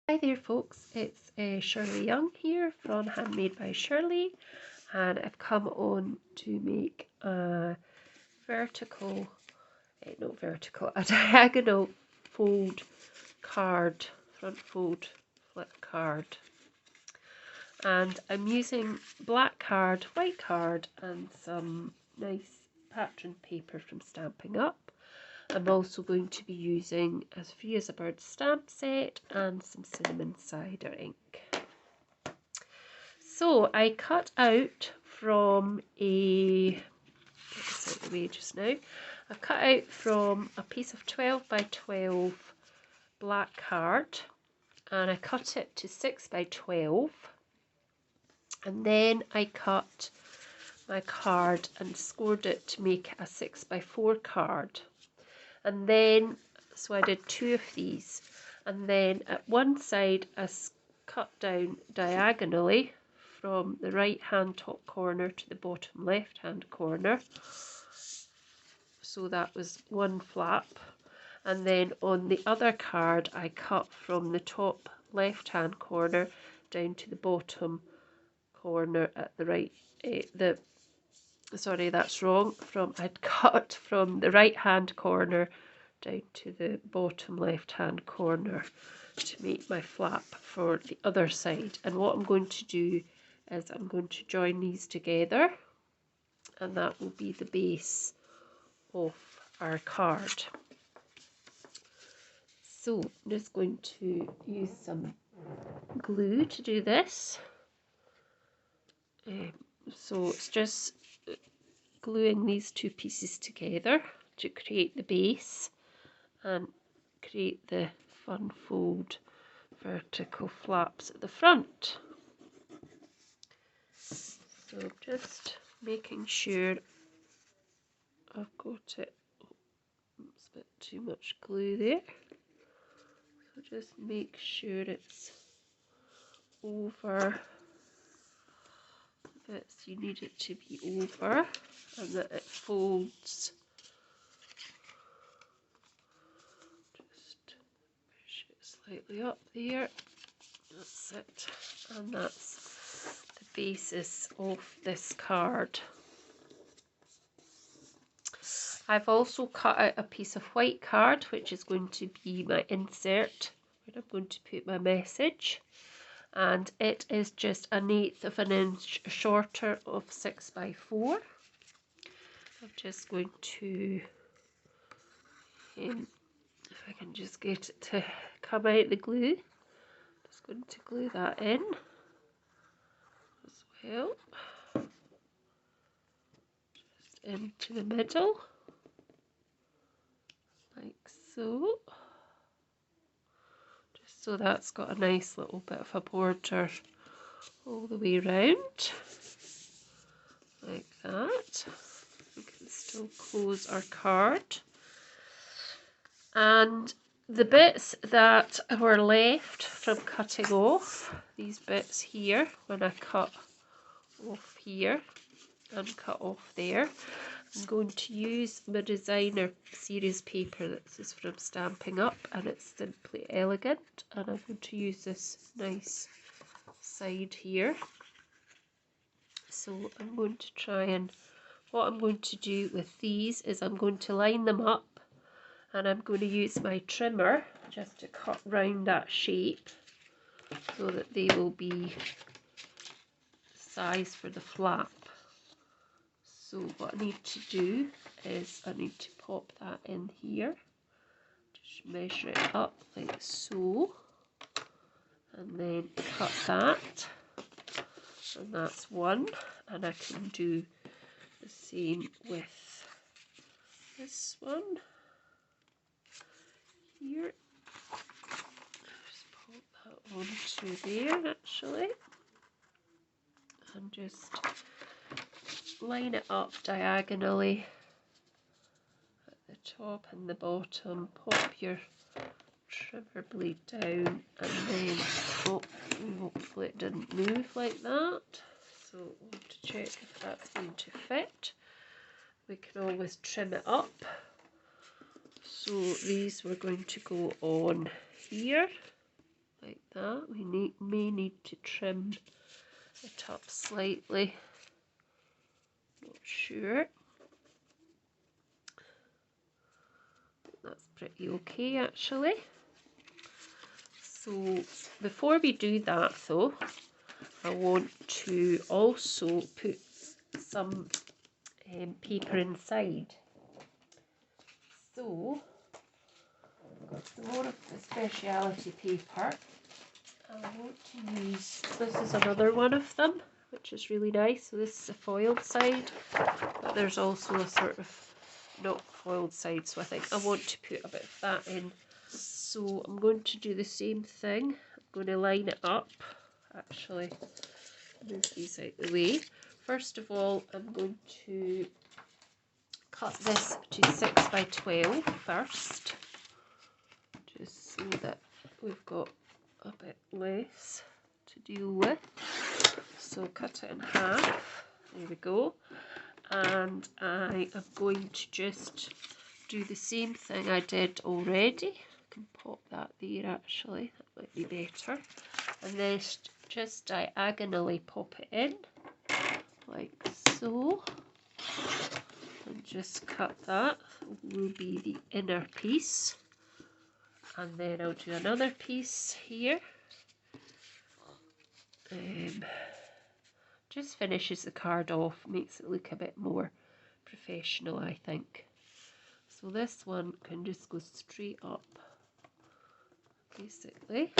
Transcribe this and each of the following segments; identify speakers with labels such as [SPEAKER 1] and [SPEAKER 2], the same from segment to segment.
[SPEAKER 1] Hi there folks, it's Shirley Young here from Handmade by Shirley, and I've come on to make a a diagonal fold card, front fold flip card. And I'm using black card, white card and some nice pattern paper from Stampin' Up. I'm also going to be using As Free as a Bird stamp set and some cinnamon cider ink. So I cut out from I've cut out from a piece of 12 by 12 black card, and I cut it to 6 by 12, and then I cut my card and scored it to make a 6 by 4 card. And then, so I did 2 of these, and then at one side I cut down diagonally from the right hand top corner to the bottom left hand corner, so that was one flap. And then on the other card I cut from the top left hand corner down to the bottom corner at the right, that's wrong, I'd cut from the right hand corner down to the bottom left hand corner to make my flap for the other side. And what I'm going to do is I'm going to join these together, and that will be the base of our card. So I'm just going to use some glue to do this. So it's just gluing these two pieces together to create the base and create the fun fold vertical flaps at the front. So just making sure I've got it. It's a bit too much glue there. So just make sure it's over the bits you need it to be over, and that it folds. Just push it slightly up there. That's it. And that's the basis of this card. I've also cut out a piece of white card, which is going to be my insert, where I'm going to put my message. And it is just 1/8 of an inch shorter of 6 by 4. I'm just going to, if I can just get it to come out the glue, just going to glue that in as well, just into the middle, like so. Just so that's got a nice little bit of a border all the way round, like that. We can still close our card. And the bits that were left from cutting off, these bits here, when I cut off here and cut off there, I'm going to use my designer series paper. This is from Stampin' Up, and it's Simply Elegant, and I'm going to use this nice side here. So I'm going to try, and what I'm going to do with these is I'm going to line them up, and I'm going to use my trimmer just to cut round that shape so that they will be size for the flap. So what I need to do is I need to pop that in here, just measure it up like so, and then cut that, and that's one. And I can do the same with this one here. Just pop that onto there actually, and just line it up diagonally at the top and the bottom. Pop your trimmer blade down, and then hopefully it didn't move like that. So we'll have to check if that's going to fit. We can always trim it up. So these were going to go on here like that. We may need to trim it up slightly. Not sure. That's pretty okay actually. So before we do that though, I want to also put some paper inside. So I've got some more of the speciality paper. I want to use, this is another one of them, which is really nice. So this is the foiled side, but there's also a sort of not foiled side, so I think I want to put a bit of that in. So I'm going to do the same thing. I'm going to line it up. Actually, move these out the way. First of all, I'm going to cut this to 6 by 12 first, just so that we've got a bit less to deal with. So cut it in half. There we go. And I am going to just do the same thing I did already. I can pop that there actually, that might be better. And then just diagonally pop it in, like so. And just cut that, will be the inner piece. And then I'll do another piece here. Just finishes the card off, makes it look a bit more professional, I think. So this one can just go straight up, basically.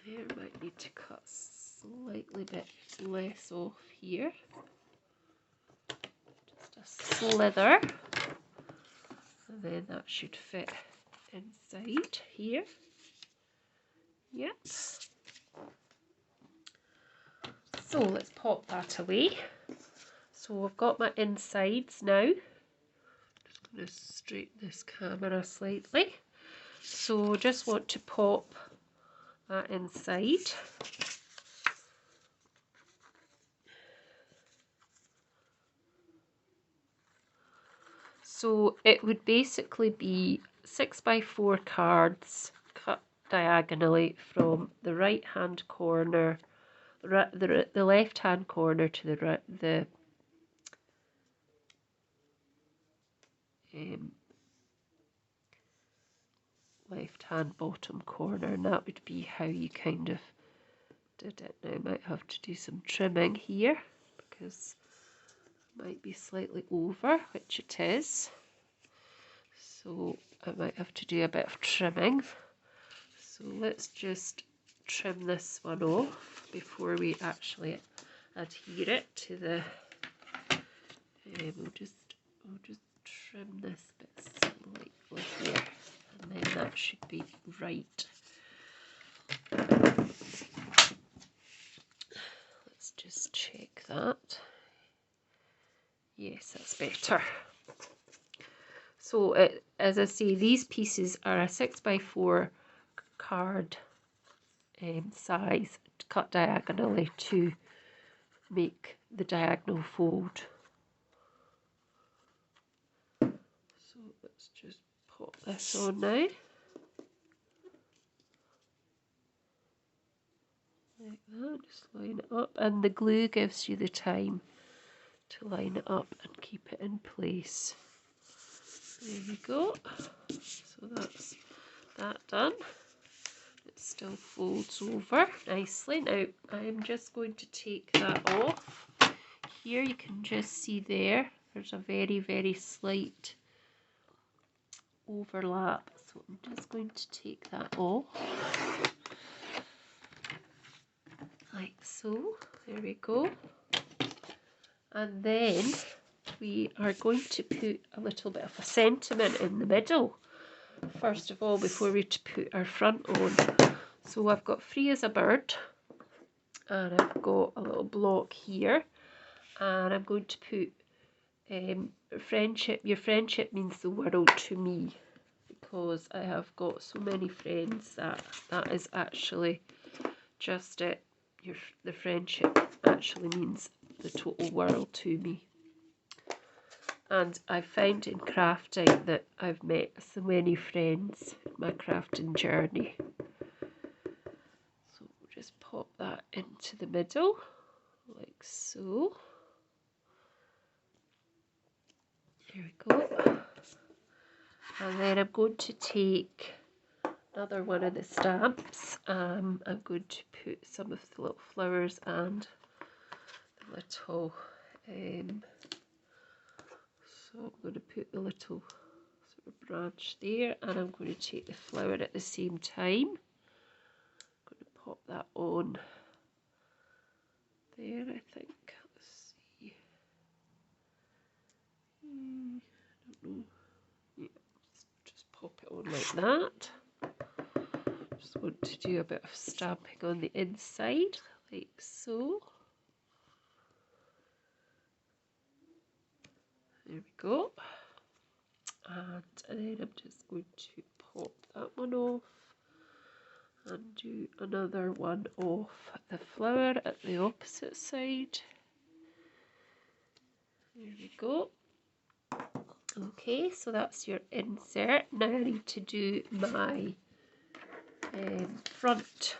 [SPEAKER 1] There, might need to cut slightly bit less off here. Just a slither. And then that should fit inside here. Yep. So let's pop that away. So I've got my insides now. Just going to straighten this camera slightly. So just want to pop that inside. So it would basically be 6 by 4 cards cut diagonally from the right hand corner, the left hand corner to the left hand bottom corner, and that would be how you kind of did it. Now I might have to do some trimming here because it might be slightly over, which it is. So I might have to do a bit of trimming. So let's just trim this one off before we actually adhere it to the. We'll just trim this bit slightly here, and then that should be right. Let's just check that. Yes, that's better. So as I say, these pieces are a 6 by 4 card size, cut diagonally to make the diagonal fold. So let's just pop this on now. Like that, just line it up, and the glue gives you the time to line it up and keep it in place. There we go. So that's that done. It still folds over nicely. Now I'm just going to take that off. Here you can just see there's a very, very slight overlap. So I'm just going to take that off. Like so. There we go. And then we are going to put a little bit of a sentiment in the middle. First of all, before we put our front on. So I've got free as a bird, and I've got a little block here, and I'm going to put friendship. Your friendship means the world to me, because I have got so many friends that is actually just it. The friendship actually means the total world to me. And I found in crafting that I've met so many friends in my crafting journey. So we'll just pop that into the middle, like so. There we go. And then I'm going to take another one of the stamps. I'm going to put some of the little flowers and the little, so I'm going to put the little sort of branch there, and I'm going to take the flower at the same time. I'm going to pop that on there, I think. Let's see. I don't know. Yeah, just pop it on like that. Just want to do a bit of stamping on the inside, like so. There we go. And then I'm just going to pop that one off and do another one off the flower at the opposite side. There we go. Okay, so that's your insert. Now I need to do my front.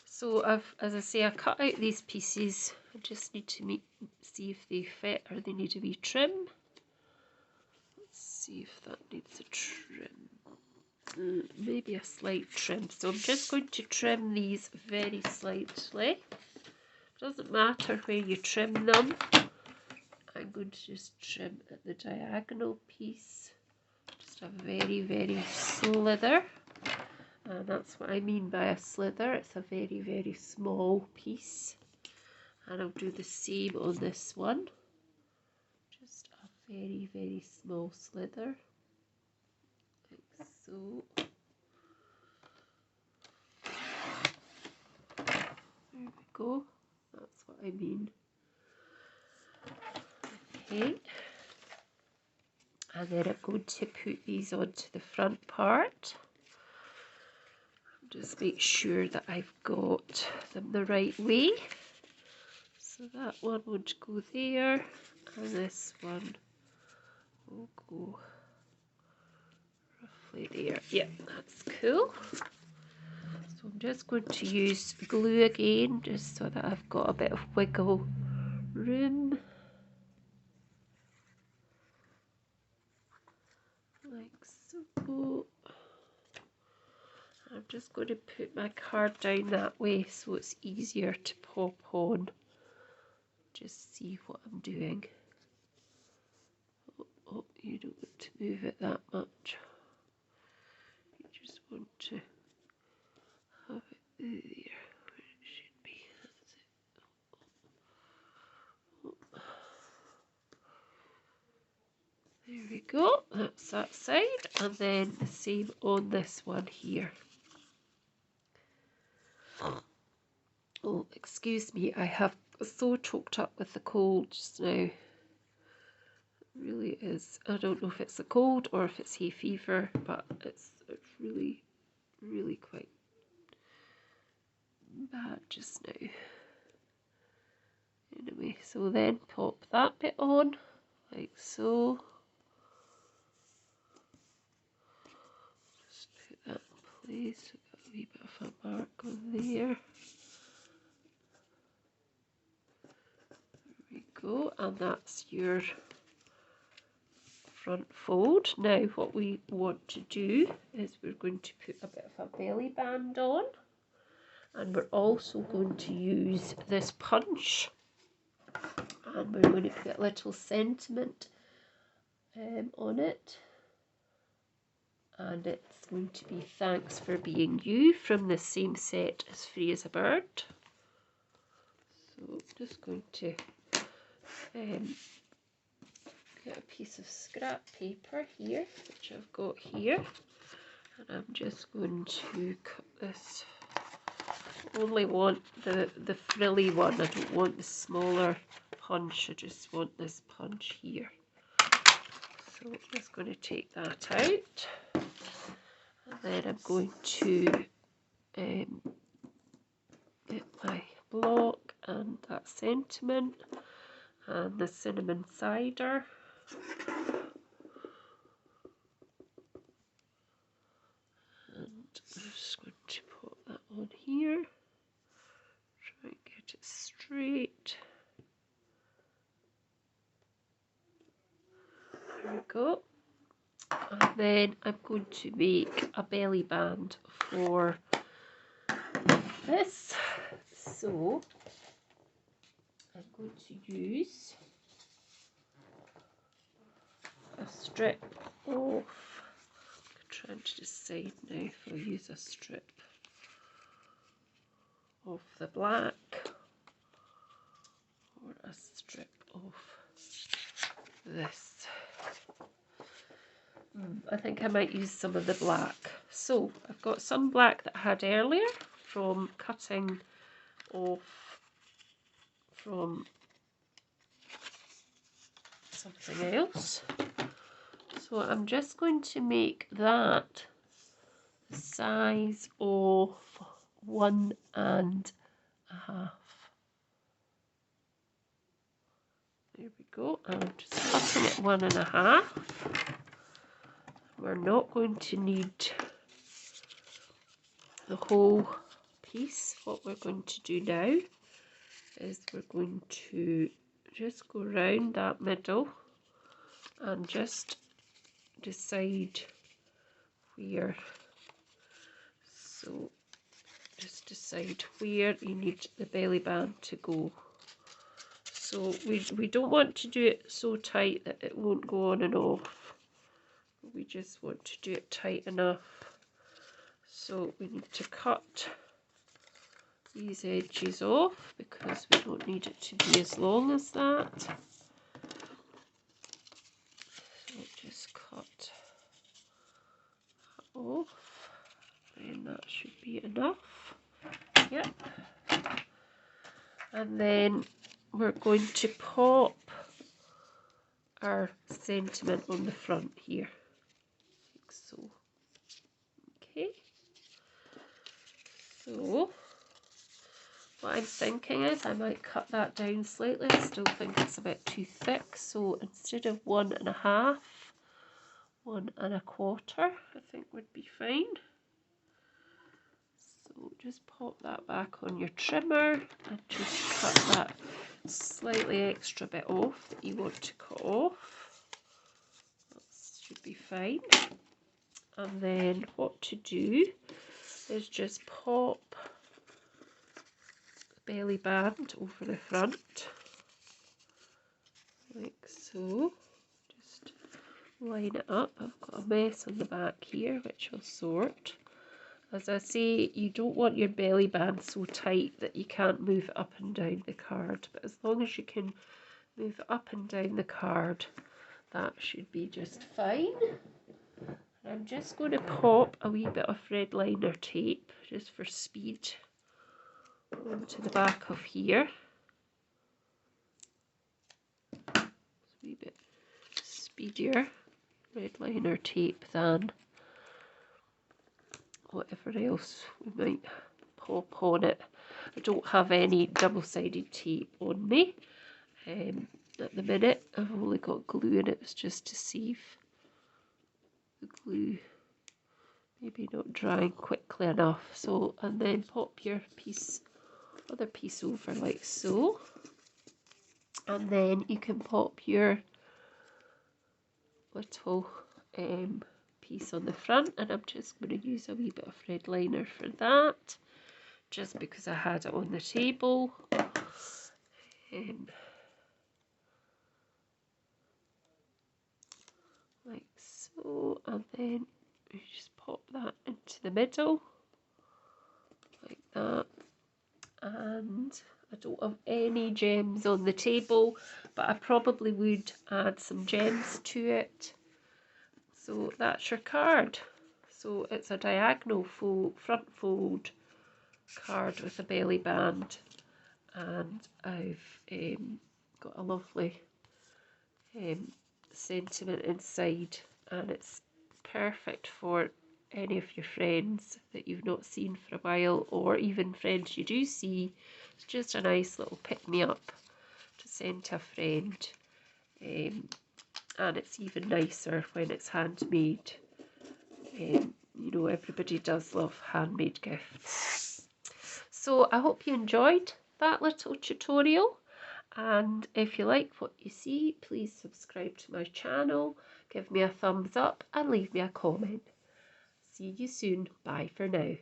[SPEAKER 1] So as I say, I cut out these pieces. I just need to see if they fit or they need a wee trim. Let's see if that needs a trim. Maybe a slight trim. So I'm just going to trim these very slightly. Doesn't matter where you trim them. I'm going to just trim at the diagonal piece. Just a very, very slither. And that's what I mean by a slither. It's a very, very small piece. And I'll do the same on this one. Just a very, very small slither. Like so. There we go. That's what I mean. Okay. And then I'm going to put these onto the front part. Just make sure that I've got them the right way. So that one would go there, and this one will go roughly there. Yeah, that's cool. So I'm just going to use glue again, just so that I've got a bit of wiggle room. Like so. I'm just going to put my card down that way so it's easier to pop on. Just see what I'm doing. Oh, you don't want to move it that much. You just want to have it there where it should be. That's it. Oh. There we go. That's that side. And then the same on this one here. Oh, excuse me, I have so choked up with the cold just now. It really is. I don't know if it's a cold or if it's hay fever, but it's really, really quite bad just now. Anyway, so then pop that bit on, like so. Just put that in place. We've got a wee bit of a mark on there. Go, and that's your front fold. Now what we want to do is we're going to put a bit of a belly band on, and we're also going to use this punch, and we're going to put a little sentiment on it, and it's going to be "Thanks for being you" from the same set as Free as a Bird. So I'm just going to get a piece of scrap paper here, which I've got here, and I'm just going to cut this. I only want the frilly one. I don't want the smaller punch. I just want this punch here. So I'm just going to take that out, and then I'm going to get my block and that sentiment and the cinnamon cider. And I'm just going to put that on here. Try and get it straight. There we go. And then I'm going to make a belly band for this. So I'm going to use a strip of, I'm trying to decide now if I'll use a strip of the black or a strip of this. I think I might use some of the black. So I've got some black that I had earlier from cutting off from something else. So I'm just going to make that the size of 1.5. There we go. I'm just cutting it 1.5. We're not going to need the whole piece. What we're going to do now is we're going to just go round that middle and just decide where. So just decide where you need the belly band to go. So we don't want to do it so tight that it won't go on and off. We just want to do it tight enough. So we need to cut these edges off because we don't need it to be as long as that. So just cut that off, and that should be enough. Yep. And then we're going to pop our sentiment on the front here, like so. Okay. So what I'm thinking is I might cut that down slightly. I still think it's a bit too thick. So instead of 1.5, 1.25, I think would be fine. So just pop that back on your trimmer and just cut that slightly extra bit off that you want to cut off. That should be fine. And then what to do is just pop the belly band over the front, like so. Just line it up. I've got a mess on the back here which I'll sort. As I say, you don't want your belly band so tight that you can't move it up and down the card, but as long as you can move it up and down the card, that should be just fine. And I'm just going to pop a wee bit of red liner tape just for speed onto the back of here. It's a wee bit speedier red liner tape than whatever else we might pop on it. I don't have any double-sided tape on me at the minute. I've only got glue and it was just to see if the glue maybe not drying quickly enough. So, and then pop your other piece over like so, and then you can pop your little piece on the front, and I'm just going to use a wee bit of red liner for that just because I had it on the table. Like so, and then you just pop that into the middle like that. And I don't have any gems on the table, but I probably would add some gems to it. So that's your card. So it's a diagonal fold, front fold card with a belly band, and I've got a lovely sentiment inside, and it's perfect for any of your friends that you've not seen for a while, or even friends you do see. It's just a nice little pick-me-up to send to a friend. and it's even nicer when it's handmade. You know, everybody does love handmade gifts. So I hope you enjoyed that little tutorial, and if you like what you see, please subscribe to my channel, give me a thumbs up and leave me a comment. See you soon. Bye for now.